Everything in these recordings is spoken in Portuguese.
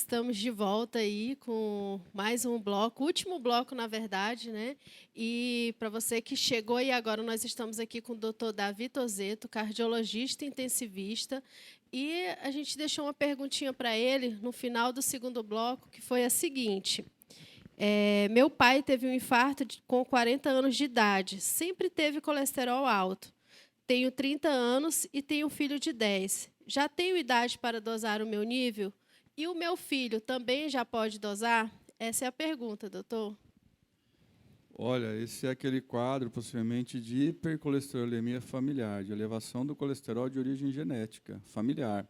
Estamos de volta aí com mais um bloco, último bloco, na verdade, né? E para você que chegou e agora nós estamos aqui com o Dr. Davi Tozeto, cardiologista intensivista, e a gente deixou uma perguntinha para ele no final do segundo bloco, que foi a seguinte: meu pai teve um infarto com 40 anos de idade, sempre teve colesterol alto. Tenho 30 anos e tenho um filho de 10. Já tenho idade para dosar o meu nível? E o meu filho também já pode dosar? Essa é a pergunta, doutor. Olha, esse é aquele quadro, possivelmente, de hipercolesterolemia familiar, de elevação do colesterol de origem genética, familiar.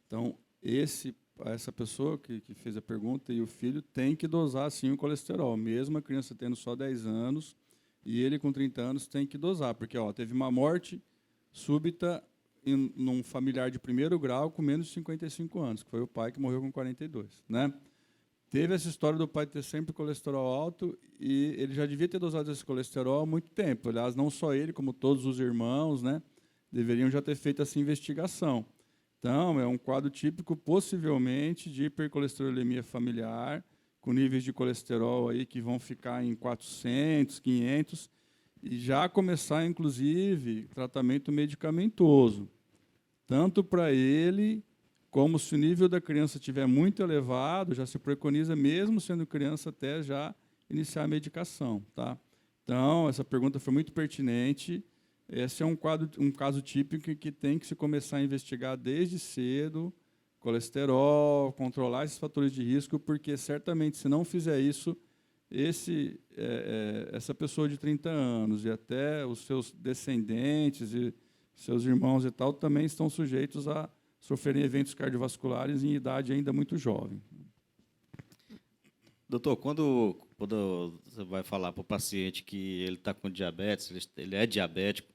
Então, essa pessoa que fez a pergunta e o filho tem que dosar, sim, o colesterol, mesmo a criança tendo só 10 anos, e ele com 30 anos tem que dosar, porque teve uma morte súbita num familiar de primeiro grau com menos de 55 anos, que foi o pai que morreu com 42, né? Teve essa história do pai ter sempre colesterol alto e ele já devia ter dosado esse colesterol há muito tempo. Aliás, não só ele, como todos os irmãos, né, deveriam já ter feito essa investigação. Então, é um quadro típico, possivelmente, de hipercolesterolemia familiar, com níveis de colesterol aí que vão ficar em 400, 500, e já começar, inclusive, tratamento medicamentoso, tanto para ele, como se o nível da criança estiver muito elevado, já se preconiza, mesmo sendo criança, até já iniciar a medicação. Tá? Então, essa pergunta foi muito pertinente. Esse é um caso típico que tem que se começar a investigar desde cedo, colesterol, controlar esses fatores de risco, porque, certamente, se não fizer isso, essa pessoa de 30 anos e até os seus descendentes e seus irmãos e tal também estão sujeitos a sofrerem eventos cardiovasculares em idade ainda muito jovem. Doutor, quando você vai falar para o paciente que ele está com diabetes, ele é diabético,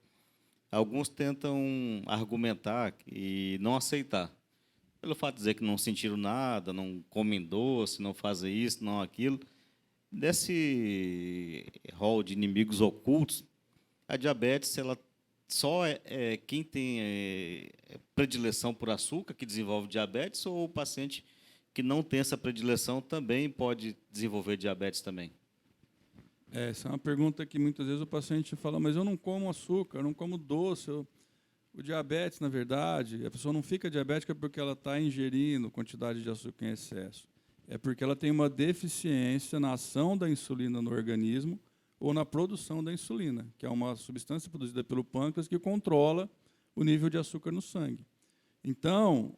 alguns tentam argumentar e não aceitar. Pelo fato de dizer que não sentiram nada, não comem doce, não fazem isso, não aquilo. Desse rol de inimigos ocultos, a diabetes ela só é quem tem predileção por açúcar que desenvolve diabetes, ou o paciente que não tem essa predileção também pode desenvolver diabetes também? Essa é uma pergunta que muitas vezes o paciente fala, mas eu não como açúcar, eu não como doce. O diabetes, na verdade, a pessoa não fica diabética porque ela está ingerindo quantidade de açúcar em excesso. É porque ela tem uma deficiência na ação da insulina no organismo ou na produção da insulina, que é uma substância produzida pelo pâncreas que controla o nível de açúcar no sangue. Então,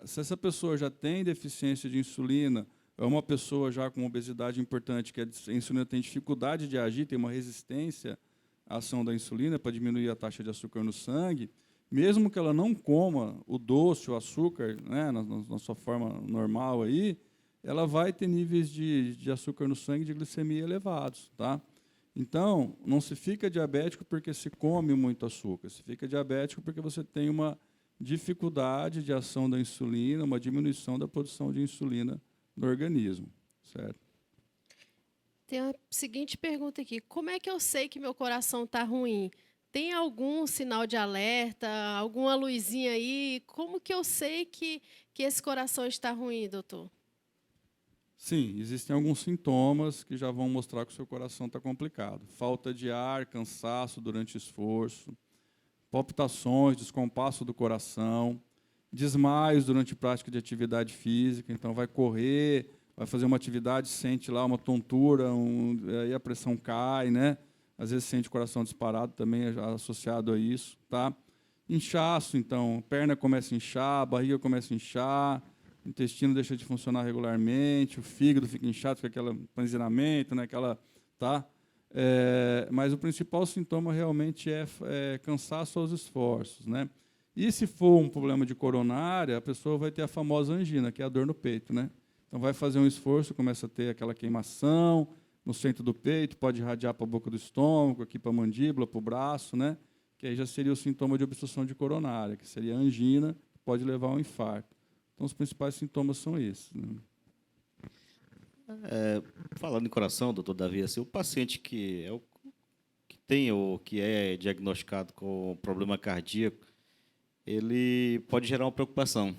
se essa pessoa já tem deficiência de insulina, é uma pessoa já com obesidade importante, que a insulina tem dificuldade de agir, tem uma resistência à ação da insulina para diminuir a taxa de açúcar no sangue, mesmo que ela não coma o doce, o açúcar, né, na sua forma normal, aí, ela vai ter níveis de açúcar no sangue, de glicemia elevados. Tá? Então, não se fica diabético porque se come muito açúcar, se fica diabético porque você tem uma dificuldade de ação da insulina, uma diminuição da produção de insulina no organismo. Certo? Tem a seguinte pergunta aqui: como é que eu sei que meu coração está ruim? Tem algum sinal de alerta, alguma luzinha aí? Como que eu sei que esse coração está ruim, doutor? Sim, existem alguns sintomas que já vão mostrar que o seu coração está complicado. Falta de ar, cansaço durante o esforço, palpitações, descompasso do coração, desmaios durante a prática de atividade física. Então, vai correr, vai fazer uma atividade, sente lá uma tontura, aí a pressão cai, né? Às vezes sente o coração disparado também associado a isso. Tá? Inchaço, então, perna começa a inchar, a barriga começa a inchar, o intestino deixa de funcionar regularmente, o fígado fica inchado, fica aquele empanzinamento, né? Tá? Mas o principal sintoma realmente é cansaço aos esforços. Né? E se for um problema de coronária, a pessoa vai ter a famosa angina, que é a dor no peito. Né? Então, vai fazer um esforço, começa a ter aquela queimação no centro do peito, pode irradiar para a boca do estômago, aqui para a mandíbula, para o braço, né? Que aí já seria o sintoma de obstrução de coronária, que seria a angina, que pode levar a um infarto. Então, os principais sintomas são esses. Né? Falando em coração, doutor Davi, assim, o paciente que tem ou que é diagnosticado com problema cardíaco, ele pode gerar uma preocupação.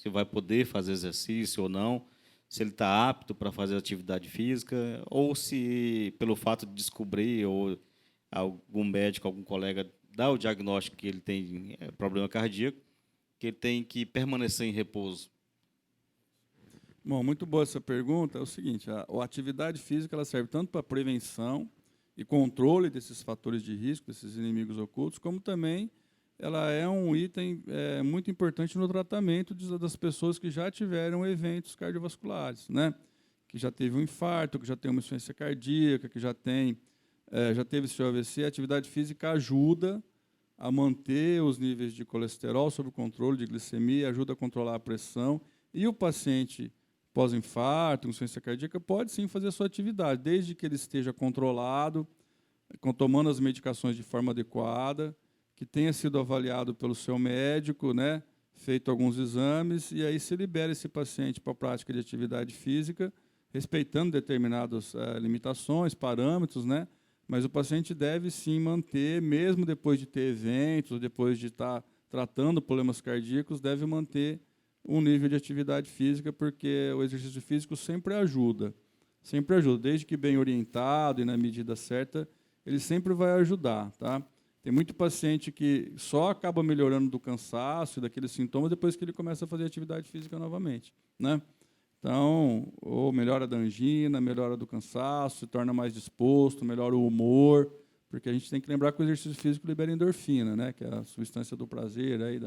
se vai poder fazer exercício ou não, se ele está apto para fazer atividade física, ou se, pelo fato de descobrir, ou algum médico, algum colega dá o diagnóstico que ele tem problema cardíaco, que ele tem que permanecer em repouso. Bom, muito boa essa pergunta. É o seguinte, a atividade física ela serve tanto para prevenção e controle desses fatores de risco, desses inimigos ocultos, como também ela é um item muito importante no tratamento das pessoas que já tiveram eventos cardiovasculares, né? Que já teve um infarto, que já tem uma insuficiência cardíaca, que já teve seu AVC. A atividade física ajuda a manter os níveis de colesterol sob controle, de glicemia, ajuda a controlar a pressão. E o paciente pós-infarto, insuficiência cardíaca, pode sim fazer a sua atividade, desde que ele esteja controlado, tomando as medicações de forma adequada, que tenha sido avaliado pelo seu médico, né, feito alguns exames, e aí se libera esse paciente para a prática de atividade física, respeitando determinadas limitações, parâmetros, né, mas o paciente deve sim manter, mesmo depois de ter eventos, depois de estar tratando problemas cardíacos, deve manter um nível de atividade física, porque o exercício físico sempre ajuda, desde que bem orientado e na medida certa, ele sempre vai ajudar, tá? Tem muito paciente que só acaba melhorando do cansaço e daqueles sintomas depois que ele começa a fazer atividade física novamente, né? Então, ou melhora da angina, melhora do cansaço, se torna mais disposto, melhora o humor, porque a gente tem que lembrar que o exercício físico libera endorfina, né? Que é a substância do prazer aí,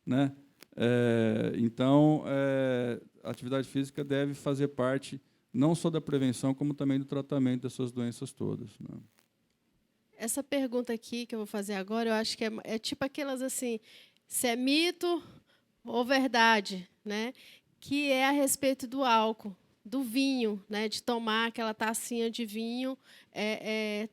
né? Então, a atividade física deve fazer parte não só da prevenção, como também do tratamento dessas doenças todas, né? Essa pergunta aqui que eu vou fazer agora, eu acho que é tipo aquelas assim, se é mito ou verdade, né? Que é a respeito do álcool, do vinho, né? De tomar aquela tacinha de vinho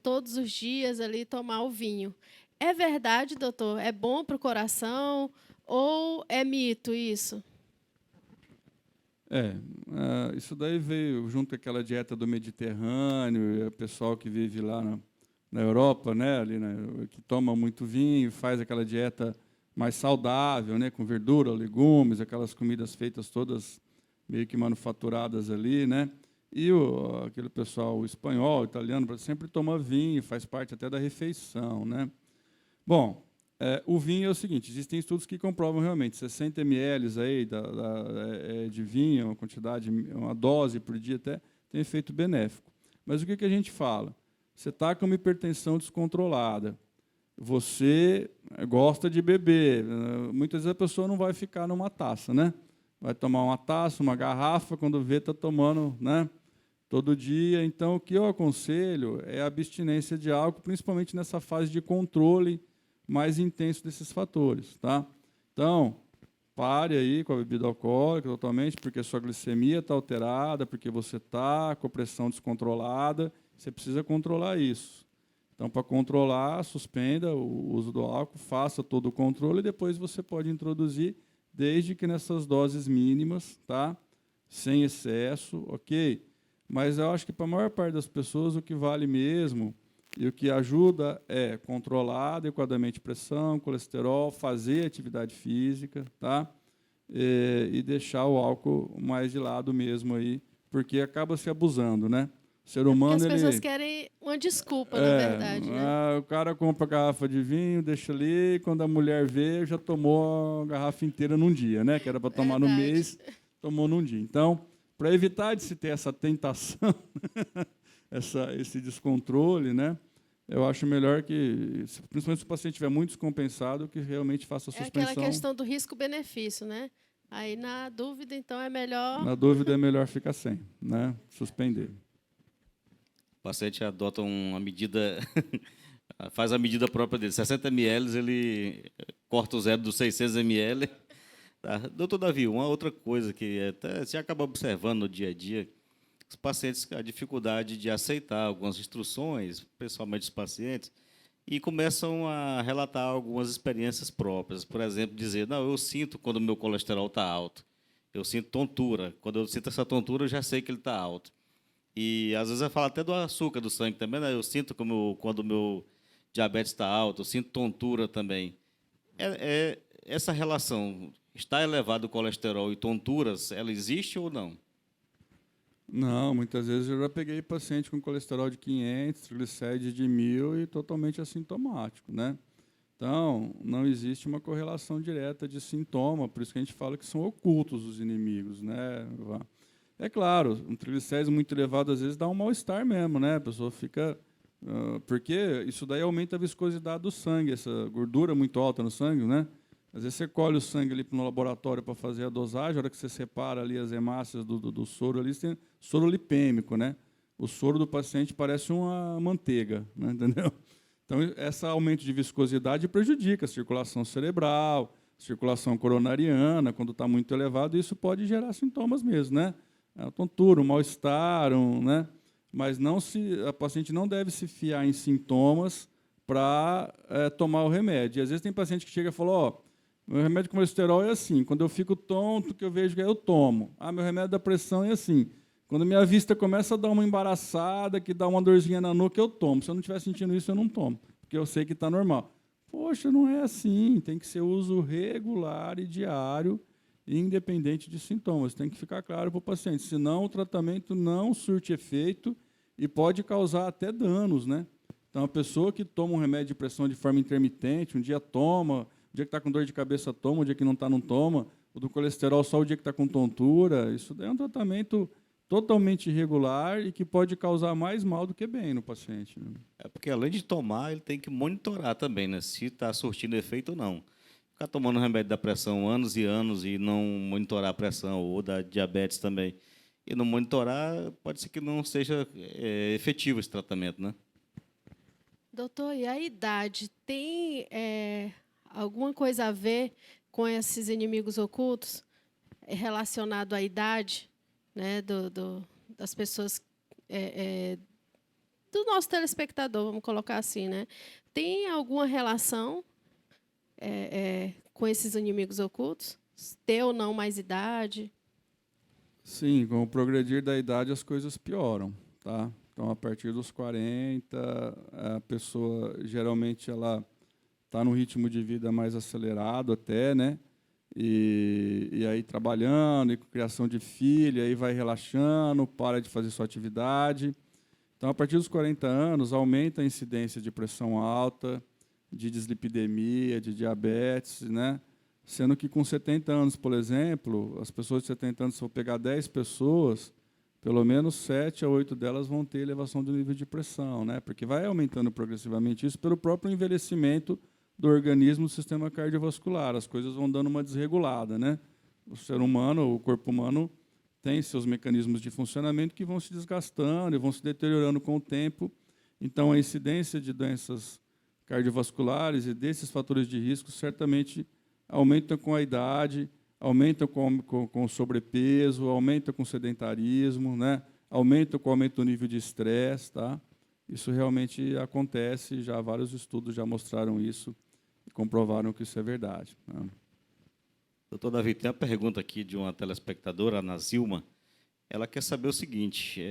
todos os dias ali, tomar o vinho. É verdade, doutor? É bom para o coração ou é mito isso? Isso daí veio junto com aquela dieta do Mediterrâneo, e o pessoal que vive lá na Europa, né, ali, né, que toma muito vinho, faz aquela dieta mais saudável, né, com verdura, legumes, aquelas comidas feitas todas meio que manufaturadas ali, né? E aquele pessoal espanhol, italiano, sempre toma vinho, faz parte até da refeição, né? Bom, o vinho é o seguinte, existem estudos que comprovam realmente 60 ml aí de vinho, uma quantidade, uma dose por dia até, tem efeito benéfico. Mas o que a gente fala? Você está com uma hipertensão descontrolada, você gosta de beber, muitas vezes a pessoa não vai ficar numa taça, né? Vai tomar uma taça, uma garrafa, quando vê, está tomando, né, todo dia. Então, o que eu aconselho é a abstinência de álcool, principalmente nessa fase de controle mais intenso desses fatores, tá? Então, pare aí com a bebida alcoólica totalmente, porque a sua glicemia está alterada, porque você está com a pressão descontrolada, você precisa controlar isso. Então, para controlar, suspenda o uso do álcool, faça todo o controle e depois você pode introduzir, desde que nessas doses mínimas, tá? Sem excesso, ok? Mas eu acho que para a maior parte das pessoas o que vale mesmo e o que ajuda é controlar adequadamente pressão, colesterol, fazer atividade física, tá? E deixar o álcool mais de lado mesmo aí, porque acaba se abusando, né? O ser humano, porque as pessoas querem uma desculpa, na verdade, né? O cara compra a garrafa de vinho, deixa ali, quando a mulher vê, já tomou a garrafa inteira num dia, né? Que era para tomar no mês, tomou num dia. Então, para evitar de se ter essa tentação, esse descontrole, né? Eu acho melhor que, principalmente se o paciente estiver muito descompensado, que realmente faça a suspensão. É aquela questão do risco-benefício, né? Aí, na dúvida, então, é melhor... Na dúvida, é melhor ficar sem, né? Suspender. O paciente adota uma medida, faz a medida própria dele. 60 ml, ele corta o zero dos 600 ml. Tá? Doutor Davi, uma outra coisa que até você acaba observando no dia a dia, os pacientes, a dificuldade de aceitar algumas instruções, principalmente os pacientes, e começam a relatar algumas experiências próprias. Por exemplo, dizer, não, eu sinto quando o meu colesterol está alto, eu sinto tontura. Quando eu sinto essa tontura, eu já sei que ele está alto. E, às vezes, eu falo até do açúcar do sangue também, né? Eu sinto quando o meu diabetes está alto, eu sinto tontura também. Essa relação está elevado o colesterol e tonturas, ela existe ou não? Não, muitas vezes eu já peguei paciente com colesterol de 500, triglicérides de 1.000 e totalmente assintomático, né? Então, não existe uma correlação direta de sintoma, por isso que a gente fala que são ocultos os inimigos, né, Ivan? É claro, um triglicérides muito elevado às vezes dá um mal-estar mesmo, né? A pessoa fica... porque isso daí aumenta a viscosidade do sangue, essa gordura muito alta no sangue, né? Às vezes você colhe o sangue ali no laboratório para fazer a dosagem, a hora que você separa ali as hemácias do soro ali, você tem soro lipêmico, né? O soro do paciente parece uma manteiga, né? Entendeu? Então, esse aumento de viscosidade prejudica a circulação cerebral, circulação coronariana, quando está muito elevado, isso pode gerar sintomas mesmo, né? A tontura, um mal-estar, né? Mas a paciente não deve se fiar em sintomas para tomar o remédio. E, às vezes tem paciente que chega e fala, ó, meu remédio com colesterol é assim, quando eu fico tonto, que eu vejo que eu tomo. Ah, meu remédio da pressão é assim. Quando minha vista começa a dar uma embaraçada, que dá uma dorzinha na nuca, eu tomo. Se eu não estiver sentindo isso, eu não tomo, porque eu sei que está normal. Poxa, não é assim. Tem que ser uso regular e diário, independente de sintomas. Tem que ficar claro para o paciente. Senão, o tratamento não surte efeito e pode causar até danos, né? Então, a pessoa que toma um remédio de pressão de forma intermitente, um dia toma, o dia que está com dor de cabeça toma, o dia que não está não toma, o do colesterol só o dia que está com tontura, isso daí é um tratamento totalmente irregular e que pode causar mais mal do que bem no paciente, né? É porque, além de tomar, ele tem que monitorar também, né? Se está surtindo efeito ou não. Ficar tomando remédio da pressão anos e anos e não monitorar a pressão, ou da diabetes também, e não monitorar, pode ser que não seja efetivo esse tratamento, né? Doutor, e a idade tem alguma coisa a ver com esses inimigos ocultos relacionado à idade, né, das pessoas, do nosso telespectador, vamos colocar assim, né? Tem alguma relação com esses inimigos ocultos? Ter ou não mais idade? Sim, com o progredir da idade as coisas pioram, tá? Então, a partir dos 40, a pessoa geralmente ela está num ritmo de vida mais acelerado até, né? E aí trabalhando, e com criação de filho, aí vai relaxando, para de fazer sua atividade. Então, a partir dos 40 anos, aumenta a incidência de pressão alta, de dislipidemia, de diabetes, né? Sendo que com 70 anos, por exemplo, as pessoas de 70 anos, se eu pegar 10 pessoas, pelo menos 7 a 8 delas vão ter elevação do nível de pressão, né? Porque vai aumentando progressivamente isso pelo próprio envelhecimento do organismo do sistema cardiovascular. As coisas vão dando uma desregulada, né? O ser humano, o corpo humano, tem seus mecanismos de funcionamento que vão se desgastando e vão se deteriorando com o tempo. Então, a incidência de doenças cardiovasculares e desses fatores de risco certamente aumenta com a idade, aumenta com o sobrepeso, aumenta com o sedentarismo, né? Aumenta com o aumento do nível de estresse, tá? Isso realmente acontece, já vários estudos já mostraram isso e comprovaram que isso é verdade, né? Doutor Davi, tem uma pergunta aqui de uma telespectadora, a Ana Zilma. Ela quer saber o seguinte,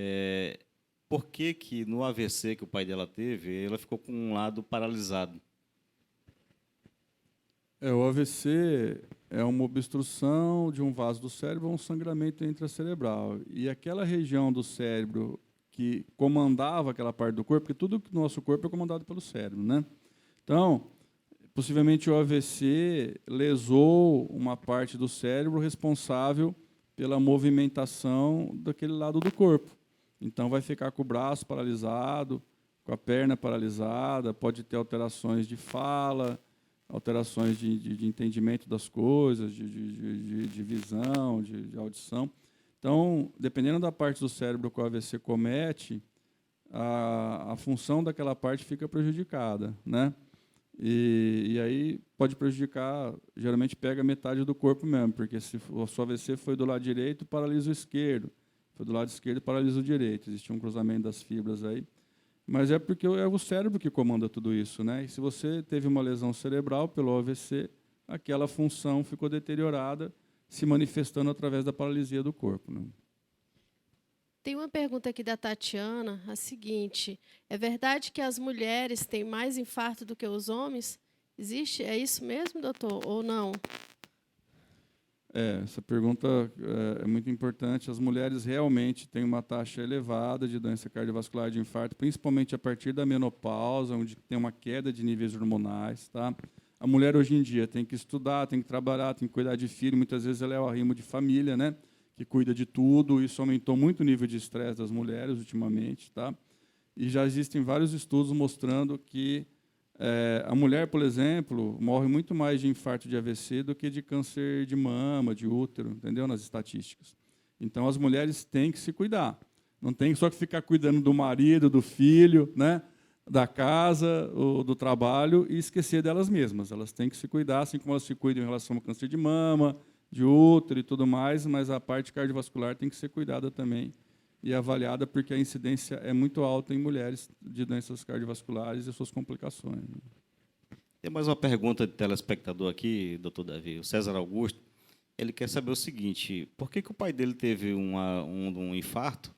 por que no AVC que o pai dela teve, ela ficou com um lado paralisado? O AVC é uma obstrução de um vaso do cérebro, um sangramento intracerebral. E aquela região do cérebro que comandava aquela parte do corpo, porque tudo no nosso corpo é comandado pelo cérebro, né? Então, possivelmente o AVC lesou uma parte do cérebro responsável pela movimentação daquele lado do corpo. Então, vai ficar com o braço paralisado, com a perna paralisada, pode ter alterações de fala, alterações de entendimento das coisas, de visão, de audição. Então, dependendo da parte do cérebro que o AVC comete, a função daquela parte fica prejudicada, né? E aí pode prejudicar, geralmente pega metade do corpo mesmo, porque se o seu AVC foi do lado direito, paralisa o esquerdo. Foi do lado esquerdo, paralisa o direito. Existe um cruzamento das fibras aí. Mas é porque é o cérebro que comanda tudo isso, né? E se você teve uma lesão cerebral pelo AVC, aquela função ficou deteriorada, se manifestando através da paralisia do corpo, né? Tem uma pergunta aqui da Tatiana, a seguinte: é verdade que as mulheres têm mais infarto do que os homens? Existe? É isso mesmo, doutor? Ou não? Essa pergunta é muito importante. As mulheres realmente têm uma taxa elevada de doença cardiovascular de infarto, principalmente a partir da menopausa, onde tem uma queda de níveis hormonais. Tá? A mulher, hoje em dia, tem que estudar, tem que trabalhar, tem que cuidar de filho. Muitas vezes ela é o arrimo de família, né? Que cuida de tudo. Isso aumentou muito o nível de estresse das mulheres ultimamente. Tá? E já existem vários estudos mostrando que a mulher, por exemplo, morre muito mais de infarto de AVC do que de câncer de mama, de útero, entendeu? Nas estatísticas. Então, as mulheres têm que se cuidar. Não tem só que ficar cuidando do marido, do filho, né? Da casa, do trabalho, e esquecer delas mesmas. Elas têm que se cuidar, assim como elas se cuidam em relação ao câncer de mama, de útero e tudo mais, mas a parte cardiovascular tem que ser cuidada também e avaliada, porque a incidência é muito alta em mulheres de doenças cardiovasculares e suas complicações. Tem mais uma pergunta de telespectador aqui, doutor Davi. O César Augusto, ele quer saber o seguinte: por que o pai dele teve um infarto,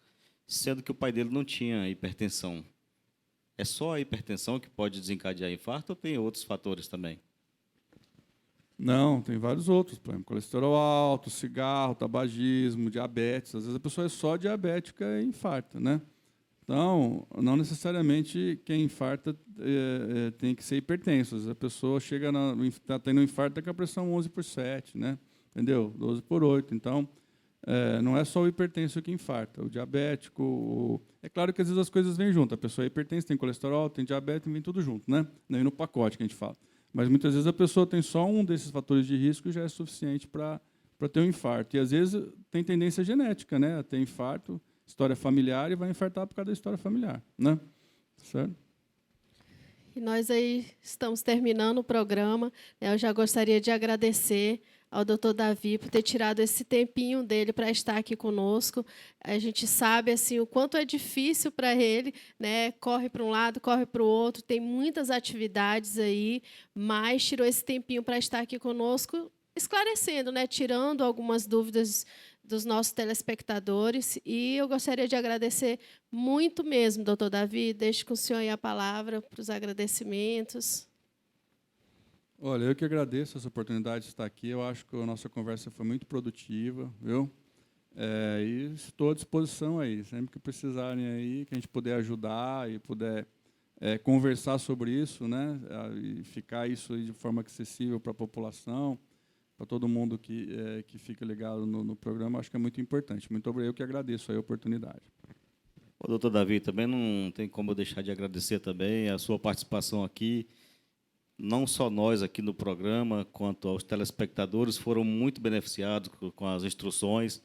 sendo que o pai dele não tinha hipertensão? É só a hipertensão que pode desencadear infarto ou tem outros fatores também? Não, tem vários outros, por exemplo, colesterol alto, cigarro, tabagismo, diabetes. Às vezes a pessoa é só diabética e infarta, né? Então, não necessariamente quem infarta tem que ser hipertenso. Às vezes a pessoa chega está tendo um infarto, está com a pressão 11/7, né? Entendeu? 12/8. Então, não é só o hipertenso que infarta. O diabético... É claro que às vezes as coisas vêm junto. A pessoa é hipertensa, tem colesterol, tem diabetes, vem tudo junto, né? Não no pacote que a gente fala. Mas, muitas vezes, a pessoa tem só um desses fatores de risco e já é suficiente para ter um infarto. E, às vezes, tem tendência genética, né? A ter infarto, história familiar, e vai infartar por causa da história familiar, né? Certo? E nós aí estamos terminando o programa. Eu já gostaria de agradecer ao doutor Davi por ter tirado esse tempinho dele para estar aqui conosco. A gente sabe assim o quanto é difícil para ele, né? Corre para um lado, corre para o outro, tem muitas atividades aí, mas tirou esse tempinho para estar aqui conosco, esclarecendo, né? Tirando algumas dúvidas dos nossos telespectadores. E eu gostaria de agradecer muito mesmo, doutor Davi. Deixo com o senhor aí a palavra para os agradecimentos. Olha, eu que agradeço essa oportunidade de estar aqui. Eu acho que a nossa conversa foi muito produtiva, viu? E estou à disposição aí, sempre que precisarem aí, que a gente puder ajudar e puder conversar sobre isso, né? E ficar isso aí de forma acessível para a população, para todo mundo que fica ligado no programa, acho que é muito importante. Muito obrigado, eu que agradeço aí a oportunidade. O doutor Davi, também não tem como eu deixar de agradecer também a sua participação aqui. Não só nós aqui no programa, quanto aos telespectadores, foram muito beneficiados com as instruções.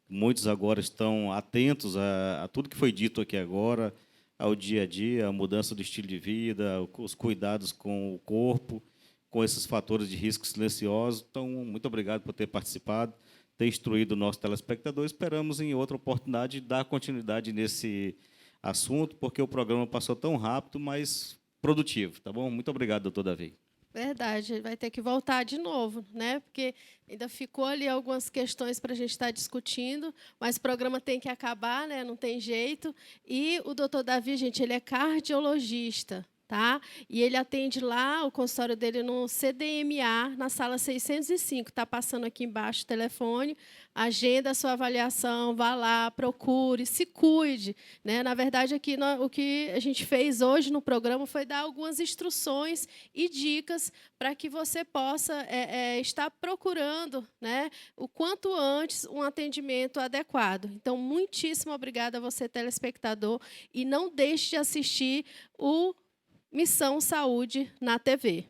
Muitos agora estão atentos a tudo que foi dito aqui agora, ao dia a dia, a mudança do estilo de vida, os cuidados com o corpo, com esses fatores de risco silenciosos. Então, muito obrigado por ter participado, ter instruído o nosso telespectador. Esperamos, em outra oportunidade, dar continuidade nesse assunto, porque o programa passou tão rápido, mas produtivo, tá bom? Muito obrigado, doutor Davi. Verdade, vai ter que voltar de novo, né? Porque ainda ficou ali algumas questões para a gente estar discutindo, mas o programa tem que acabar, né? Não tem jeito. E o doutor Davi, gente, ele é cardiologista, tá? E ele atende lá, o consultório dele no CDMA, na sala 605. Está passando aqui embaixo o telefone. Agenda a sua avaliação, vá lá, procure, se cuide, né? Na verdade, aqui o que a gente fez hoje no programa foi dar algumas instruções e dicas para que você possa estar procurando, né, o quanto antes um atendimento adequado. Então, muitíssimo obrigada a você, telespectador, e não deixe de assistir o Missão Saúde na TV.